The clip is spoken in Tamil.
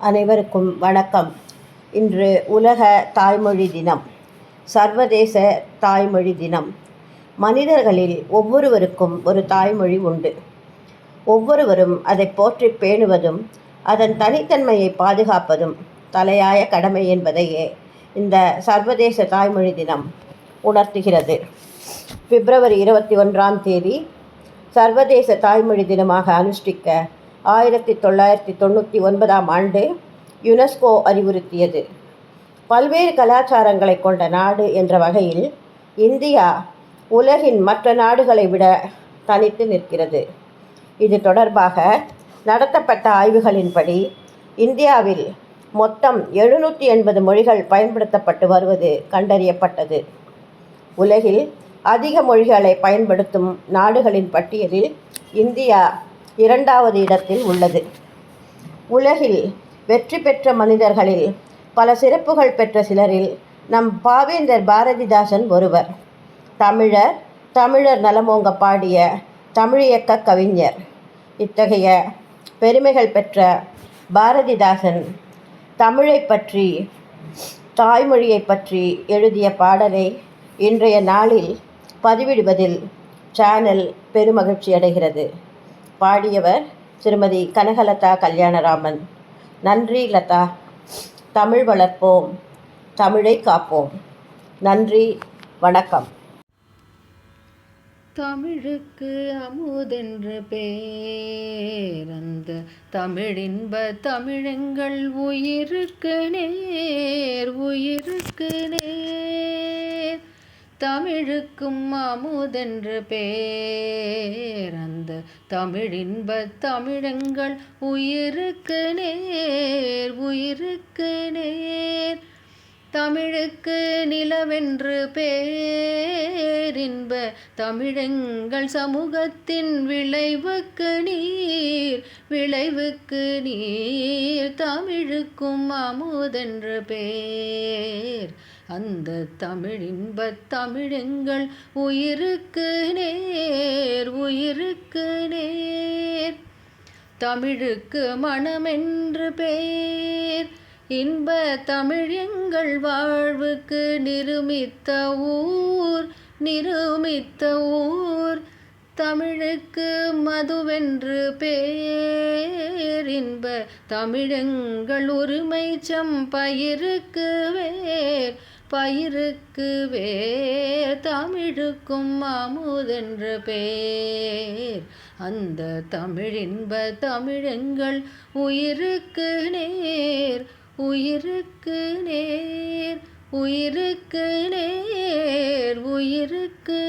அனைவருக்கும் வணக்கம். இன்று உலக தாய்மொழி தினம், சர்வதேச தாய்மொழி தினம். மனிதர்களில் ஒவ்வொருவருக்கும் ஒரு தாய்மொழி உண்டு. ஒவ்வொருவரும் அதை போற்றி பேணுவதும் அதன் தனித்தன்மையை பாதுகாப்பதும் தலையாய கடமை என்பதையே இந்த சர்வதேச தாய்மொழி தினம் உணர்த்துகிறது. பிப்ரவரி 21 சர்வதேச தாய்மொழி தினமாக அனுஷ்டிக்க 1999 யுனெஸ்கோ அறிவுறுத்தியது. பல்வேறு கலாச்சாரங்களை கொண்ட நாடு என்ற வகையில் இந்தியா உலகின் மற்ற நாடுகளை விட தனித்து நிற்கிறது. இது தொடர்பாக நடத்தப்பட்ட ஆய்வுகளின்படி இந்தியாவில் மொத்தம் 780 மொழிகள் பயன்படுத்தப்பட்டு வருவது கண்டறியப்பட்டது. உலகில் அதிக மொழிகளை பயன்படுத்தும் நாடுகளின் பட்டியலில் இந்தியா 2வது இடத்தில் உள்ளது. உலகில் வெற்றி பெற்ற மனிதர்களில் பல சிறப்புகள் பெற்ற சிலரில் நம் பாவேந்தர் பாரதிதாசன் ஒருவர். தமிழர் நலமோங்க பாடிய தமிழியக்க கவிஞர். இத்தகைய பெருமைகள் பெற்ற பாரதிதாசன் தமிழை பற்றி, தாய்மொழியை பற்றி எழுதிய பாடலை இன்றைய நாளில் பதிவிடுவதில் சேனல் பெருமகிழ்ச்சி அடைகிறது. பாடியவர் திருமதி கனகலதா கல்யாணராமன். நன்றி லதா. தமிழ் வளர்ப்போம், தமிழை காப்போம். நன்றி, வணக்கம். தமிழுக்கு அமுதென்று பேர், அந்த தமிழின்ப தமிழெங்கள் உயிருக்கு நேர், உயிருக்கு நேர். தமிழுக்கும் அமுதென்று பேர், அந்த தமிழின்ப தமிழெங்கள் உயிருக்கு நேர், உயிருக்கு நேர். தமிழுக்கு நிலவென்று பேர், இன்ப தமிழெங்கள் சமூகத்தின் விளைவுக்கு நீர், விளைவுக்கு நீர். தமிழுக்கும் அமுதென்று பேர், அந்த தமிழின்ப தமிழெங்கள் உயிருக்கு நேர், உயிருக்கு நேர். தமிழுக்கு மனமென்று பேர், இன்ப தமிழ் எங்கள் வாழ்வுக்கு நிருமித்த ஊர், நிருமித்த ஊர். தமிழுக்கு மதுவென்று பேர், இன்ப தமிழெங்கள் உரிமை பயிருக்கு வேர், பயிருக்கு வேர். தமிழுக்கும் அமுதென்று பேர், அந்த தமிழின்ப தமிழெங்கள் உயிருக்கு நேர், உயிருக்கு நேர், உயிருக்கு நேர், உயிருக்கு